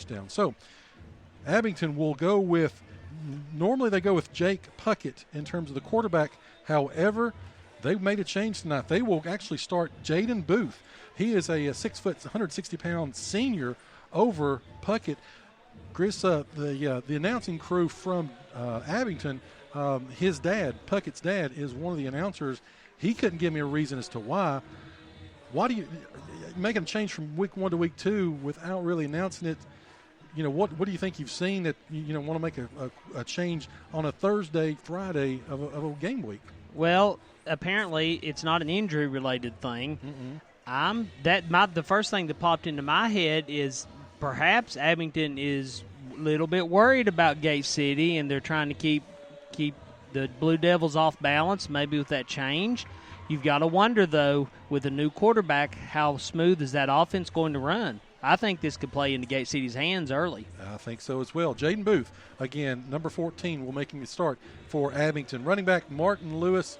touchdown. So Abington will go with, normally they go with Jake Puckett in terms of the quarterback. However, they've made a change tonight. They will actually start Jaden Booth. He is a 6 foot, 160-pound senior over Puckett. Chris, the announcing crew from Abington, his dad, Puckett's dad, is one of the announcers. He couldn't give me a reason as to why. Why do you making a change from week 1 to week 2 without really announcing it? You know, what do you think you've seen that you want to make a change on a Thursday, Friday of a game week? Well, apparently it's not an injury-related thing. The first thing that popped into my head is perhaps Abington is a little bit worried about Gate City, and they're trying to keep the Blue Devils off balance, maybe with that change. You've got to wonder, though, with a new quarterback, how smooth is that offense going to run? I think this could play into Gate City's hands early. I think so as well. Jaden Booth, again, number 14, will making a start for Abington. Running back Martin Lewis,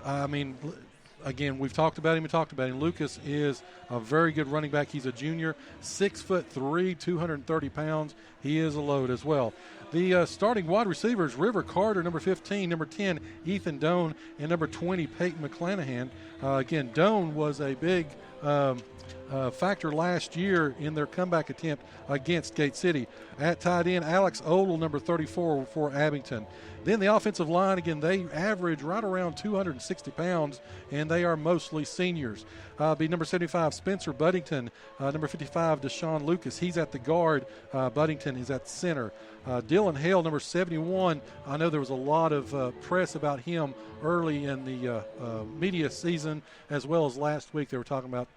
again, we've talked about him. Lucas is a very good running back. He's a junior, 6'3", 230 pounds. He is a load as well. The starting wide receivers, River Carter, number 15, number 10, Ethan Doan, and number 20, Peyton McClanahan. Again, Doan was a big factor last year in their comeback attempt against Gate City. At tight end, Alex Odell, number 34 for Abington. Then the offensive line, again, they average right around 260 pounds, and they are mostly seniors. Be number 75, Spencer Buddington. Number 55, Deshaun Lucas. He's at the guard. Buddington is at center. Dylan Hale, number 71. I know there was a lot of press about him early in the media season, as well as last week. They were talking about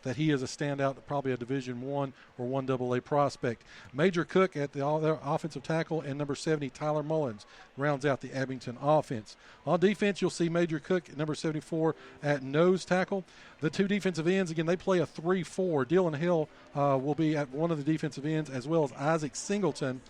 that he is a standout, probably a Division I or 1AA prospect. Major Cook at the offensive tackle, and number 70, Tyler Mullins, rounds out the Abington offense. On defense, you'll see Major Cook, number 74, at nose tackle. The two defensive ends, again, they play a 3-4. Dylan Hill will be at one of the defensive ends, as well as Isaac Singleton.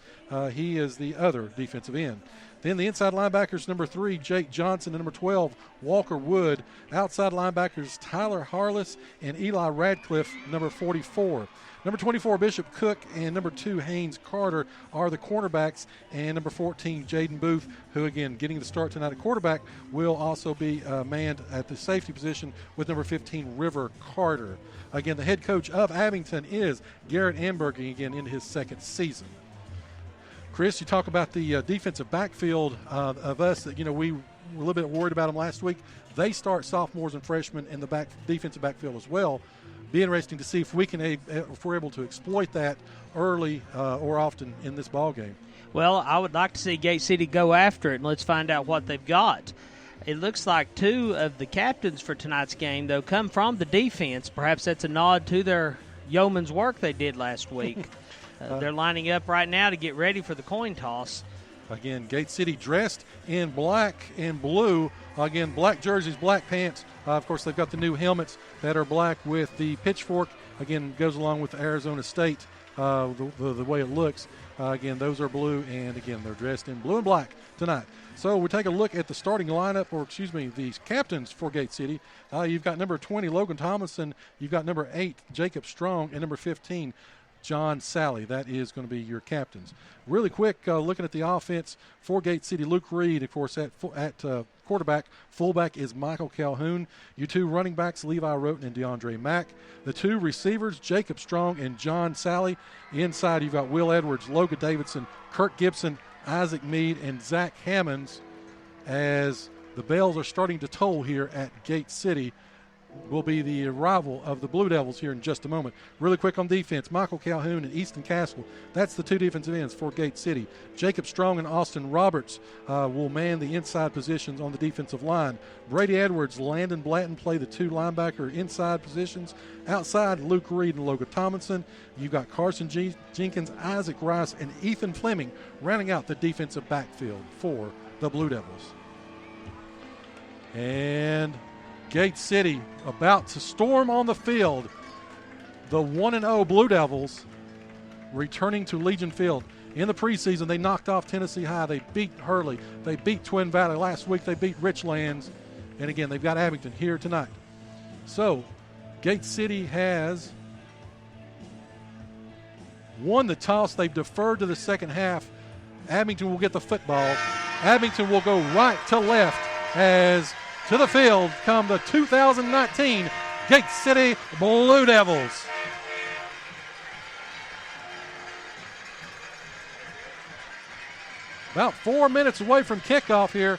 He is the other defensive end. Then the inside linebackers, number 3, Jake Johnson, and number 12, Walker Wood. Outside linebackers, Tyler Harless and Eli Radcliffe, number 44. Number 24, Bishop Cook, and number 2, Haynes Carter are the cornerbacks, and number 14, Jaden Booth, who, again, getting the start tonight at quarterback, will also be manned at the safety position with number 15, River Carter. Again, the head coach of Abington is Garrett Amberg, again, in his second season. Chris, you talk about the defensive backfield of us that, we were a little bit worried about them last week. They start sophomores and freshmen in the defensive backfield as well. Be interesting to see if we're able to exploit that early or often in this ball game. Well, I would like to see Gate City go after it, and let's find out what they've got. It looks like 2 of the captains for tonight's game, though, come from the defense. Perhaps that's a nod to their yeoman's work they did last week. They're lining up right now to get ready for the coin toss. Again, Gate City dressed in black and blue. Again, black jerseys, black pants. Of course, they've got the new helmets that are black with the pitchfork. Again, goes along with Arizona State, the way it looks. Again, those are blue, and again, they're dressed in blue and black tonight. So we take a look at the starting lineup, the captains for Gate City. You've got number 20, Logan Thomason. You've got number 8, Jacob Strong, and number 15, John Sally. That is going to be your captains. Really quick, looking at the offense for Gate City, Luke Reed, of course, at quarterback. Fullback is Michael Calhoun. Your 2 running backs, Levi Roten and DeAndre Mack. The 2 receivers, Jacob Strong and John Sally. Inside, you've got Will Edwards, Logan Davidson, Kirk Gibson, Isaac Mead, and Zach Hammonds. As the bells are starting to toll here at Gate City, will be the arrival of the Blue Devils here in just a moment. Really quick on defense, Michael Calhoun and Easton Castle. That's the 2 defensive ends for Gate City. Jacob Strong and Austin Roberts will man the inside positions on the defensive line. Brady Edwards, Landon Blatton play the 2 linebacker inside positions. Outside, Luke Reed and Logan Tomlinson. You've got Carson Jenkins, Isaac Rice, and Ethan Fleming rounding out the defensive backfield for the Blue Devils. And Gate City about to storm on the field. The 1-0 Blue Devils returning to Legion Field. In the preseason, they knocked off Tennessee High. They beat Hurley. They beat Twin Valley. Last week, they beat Richlands. And again, they've got Abington here tonight. So, Gate City has won the toss. They've deferred to the second half. Abingdon will get the football. Abingdon will go right to left as to the field come the 2019 Gate City Blue Devils. About 4 minutes away from kickoff here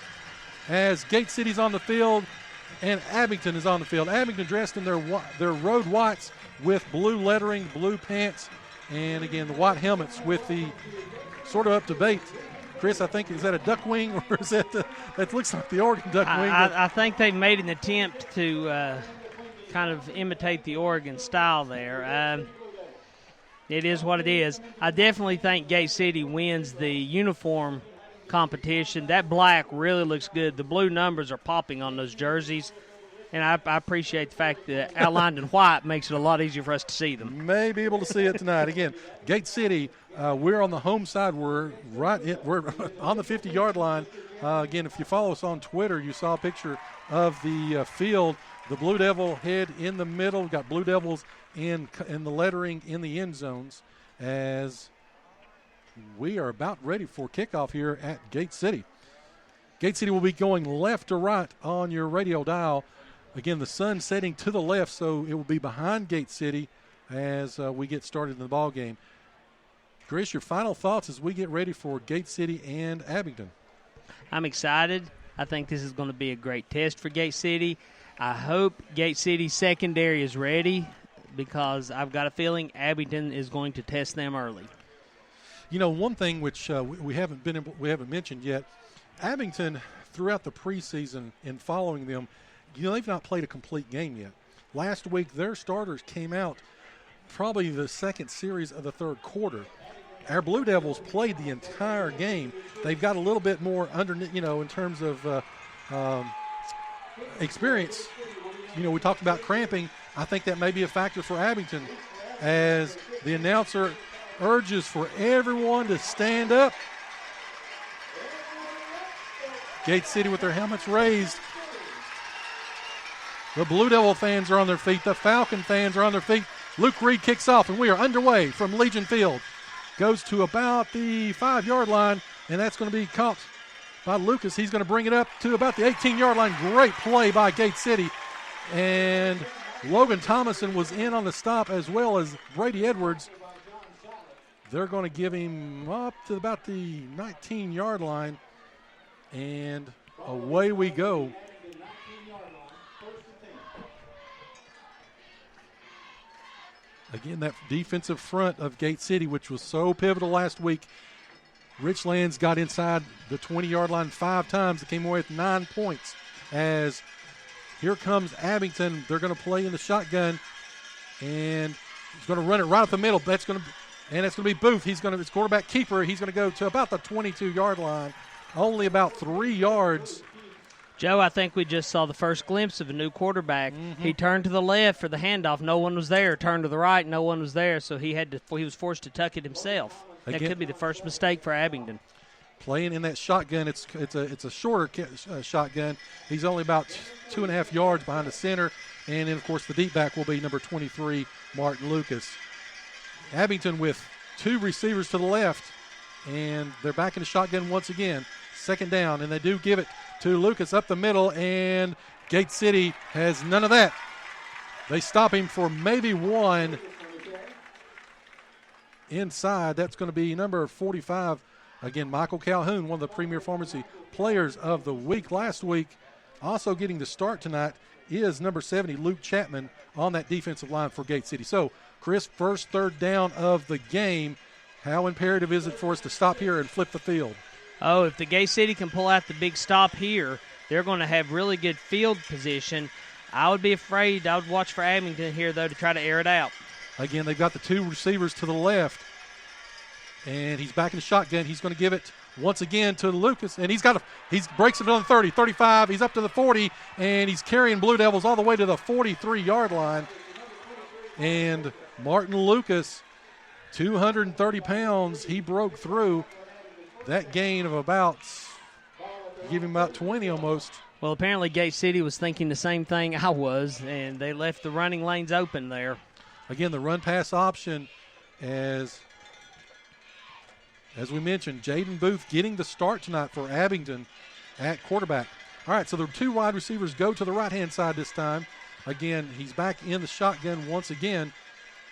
as Gate City's on the field and Abingdon is on the field. Abingdon dressed in their road whites with blue lettering, blue pants, and again the white helmets with the sort of up-to-date. Chris, I think, is that a duck wing or is that that looks like the Oregon duck wing? I think they've made an attempt to kind of imitate the Oregon style there. It is what it is. I definitely think Gate City wins the uniform competition. That black really looks good. The blue numbers are popping on those jerseys, and I appreciate the fact that outlined in white makes it a lot easier for us to see them. May be able to see it tonight. Again, Gate City, we're on the home side. We're on the 50-yard line. Again, if you follow us on Twitter, you saw a picture of the field. The Blue Devil head in the middle. We've got Blue Devils in the lettering in the end zones as we are about ready for kickoff here at Gate City. Gate City will be going left to right on your radio dial. Again, the sun setting to the left, so it will be behind Gate City as we get started in the ball game. Chris, your final thoughts as we get ready for Gate City and Abingdon? I'm excited. I think this is going to be a great test for Gate City. I hope Gate City's secondary is ready because I've got a feeling Abingdon is going to test them early. You know, one thing which we haven't mentioned yet, Abingdon throughout the preseason and following them, you know, they've not played a complete game yet. Last week, their starters came out probably the second series of the third quarter. Our Blue Devils played the entire game. They've got a little bit more in terms of experience. You know, we talked about cramping. I think that may be a factor for Abingdon as the announcer urges for everyone to stand up. Gate City with their helmets raised. The Blue Devil fans are on their feet. The Falcon fans are on their feet. Luke Reed kicks off, and we are underway from Legion Field. Goes to about the 5-yard line, and that's going to be caught by Lucas. He's going to bring it up to about the 18-yard line. Great play by Gate City. And Logan Thomason was in on the stop as well as Brady Edwards. They're going to give him up to about the 19-yard line. And away we go. Again, that defensive front of Gate City, which was so pivotal last week. Richlands got inside the 20-yard line 5 times. It came away with 9 points. As here comes Abingdon. They're going to play in the shotgun. And he's going to run it right up the middle. That's going to be Booth. It's quarterback keeper. He's going to go to about the 22-yard line. Only about 3 yards. Joe, I think we just saw the first glimpse of a new quarterback. Mm-hmm. He turned to the left for the handoff. No one was there. Turned to the right. No one was there. So he was forced to tuck it himself. That could be the first mistake for Abingdon. Playing in that shotgun, it's a shorter shotgun. He's only about 2.5 yards behind the center. And then, of course, the deep back will be number 23, Martin Lucas. Abingdon with 2 receivers to the left. And they're back in the shotgun once again. Second down, and they do give it to Lucas up the middle, and Gate City has none of that. They stop him for maybe 1 inside. That's going to be number 45. Again, Michael Calhoun, one of the premier pharmacy players of the week last week. Also getting the start tonight is number 70, Luke Chapman, on that defensive line for Gate City. So, Chris, first third down of the game. How imperative is it for us to stop here and flip the field? Oh, if the Gate City can pull out the big stop here, they're going to have really good field position. I would be afraid. I would watch for Abingdon here, though, to try to air it out. Again, they've got the 2 receivers to the left. And he's back in the shotgun. He's going to give it once again to Lucas. And he breaks it on the 30, 35. He's up to the 40. And he's carrying Blue Devils all the way to the 43-yard line. And Martin Lucas, 230 pounds, he broke through. That gain of give him about 20 almost. Well, apparently Gate City was thinking the same thing I was, and they left the running lanes open there. Again, the run-pass option as As we mentioned, Jaden Booth getting the start tonight for Abingdon at quarterback. All right, so the two wide receivers go to the right-hand side this time. Again, he's back in the shotgun once again.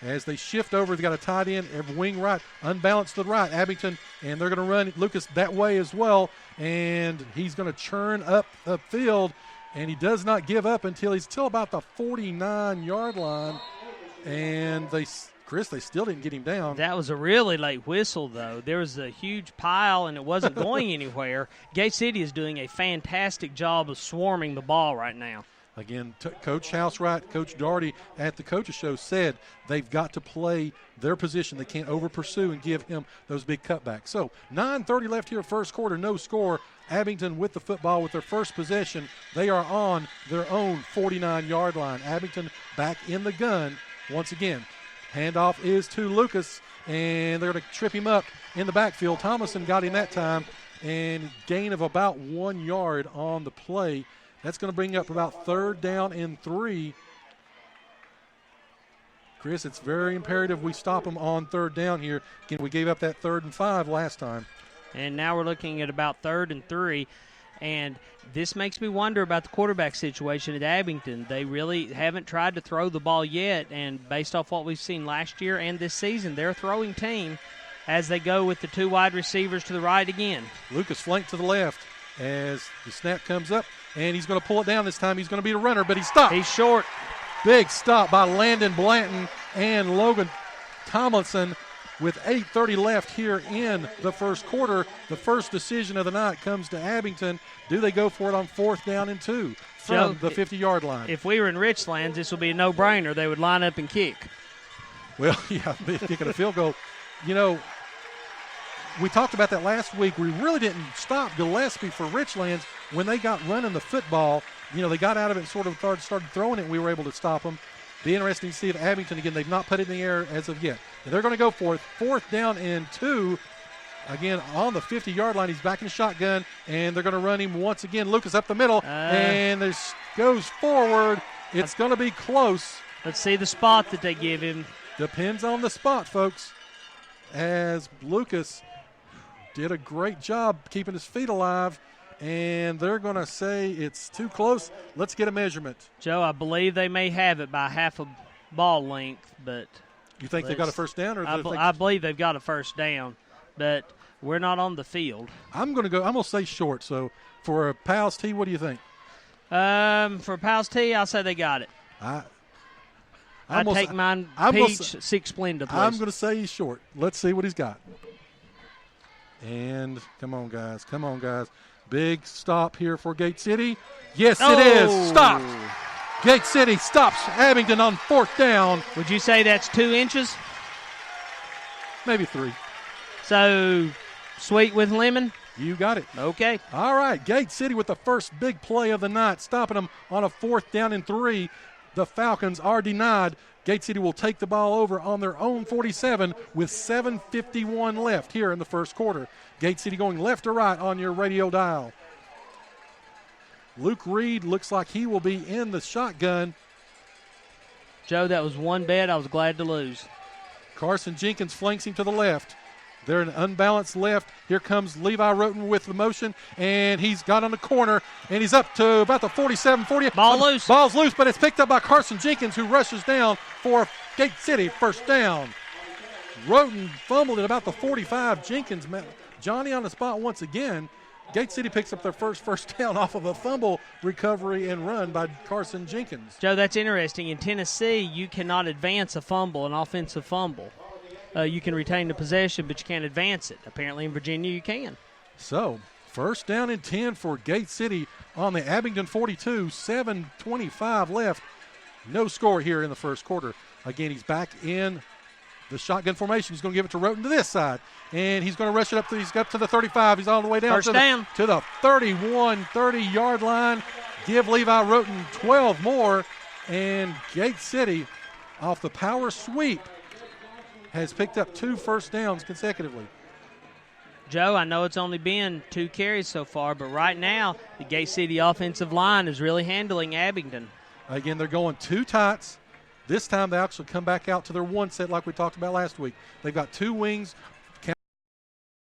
As they shift over, they've got a tight end, wing right, unbalanced to the right, Abington, and they're going to run Lucas that way as well. And he's going to churn up the field, and he does not give up until he's till about the 49-yard line. And Chris, they still didn't get him down. That was a really late whistle, though. There was a huge pile, and it wasn't going anywhere. Gate City is doing a fantastic job of swarming the ball right now. Again, Coach Housewright, Coach Daugherty at the coaches show said they've got to play their position. They can't over-pursue and give him those big cutbacks. So 9:30 left here, first quarter, no score. Abingdon with the football with their first possession. They are on their own 49-yard line. Abingdon back in the gun once again. Handoff is to Lucas, and they're going to trip him up in the backfield. Thomason got him that time, and gain of about 1 yard on the play. That's going to bring up about 3rd down and 3. Chris, it's very imperative we stop them on 3rd down here. Again, we gave up that 3rd and 5 last time. And now we're looking at about 3rd and 3. And this makes me wonder about the quarterback situation at Abingdon. They really haven't tried to throw the ball yet. And based off what we've seen last year and this season, they're a throwing team as they go with the two wide receivers to the right again. Lucas flanked to the left as the snap comes up. And he's going to pull it down this time. He's going to be a runner, but he stopped. He's short. Big stop by Landon Blanton and Logan Tomlinson with 8:30 left here in the first quarter. The first decision of the night comes to Abingdon. Do they go for it on 4th down and 2 from the 50-yard line? If we were in Richlands, this would be a no-brainer. They would line up and kick. Well, yeah, kicking a field goal. You know, we talked about that last week. We really didn't stop Gillespie for Richlands when they got running the football. You know, they got out of it and sort of started throwing it, and we were able to stop them. Be interesting to see if Abingdon, again, they've not put it in the air as of yet. And they're going to go for it. 4th down and 2. Again, on the 50-yard line, he's back in the shotgun, and they're going to run him once again. Lucas up the middle, and this goes forward. It's going to be close. Let's see the spot that they give him. Depends on the spot, folks, as Lucas did a great job keeping his feet alive, and they're going to say it's too close. Let's get a measurement. Joe, I believe they may have it by half a ball length, but you think they've got a first down? Or I believe they've got a first down, but we're not on the field. I'm going to say short. So for a Powell's T, what do you think? For Powell's T, I'll say they got it. I take mine peach, 6 Splenda, please. I'm going to say he's short. Let's see what he's got. And come on, guys. Big stop here for Gate City. Yes, it is. Stopped. Gate City stops Abingdon on 4th down. Would you say that's 2 inches? Maybe 3. So, sweet with lemon? You got it. Okay. All right, Gate City with the first big play of the night, stopping them on a 4th down and 3. The Falcons are denied. Gate City will take the ball over on their own 47 with 7:51 left here in the first quarter. Gate City going left to right on your radio dial. Luke Reed looks like he will be in the shotgun. Joe, that was one bet I was glad to lose. Carson Jenkins flanks him to the left. They're an unbalanced left. Here comes Levi Roten with the motion, and he's got on the corner, and he's up to about the 47, 40. Ball loose. Ball's loose, but it's picked up by Carson Jenkins, who rushes down for Gate City, first down. Roten fumbled at about the 45. Jenkins, Johnny on the spot once again. Gate City picks up their first down off of a fumble recovery and run by Carson Jenkins. Joe, that's interesting. In Tennessee, you cannot advance a fumble, an offensive fumble. You can retain the possession, but you can't advance it. Apparently in Virginia you can. So, first down and 10 for Gate City on the Abingdon 42, 7:25 left. No score here in the first quarter. Again, he's back in the shotgun formation. He's going to give it to Roten to this side, and he's going to rush it up to the 35. He's all the way down to the 31, 30-yard line. Give Levi Roten 12 more, and Gate City, off the power sweep, has picked up 2 first downs consecutively. Joe, I know it's only been 2 carries so far, but right now the Gate City offensive line is really handling Abingdon. Again, they're going 2 tights. This time they actually come back out to their one set like we talked about last week. They've got 2 wings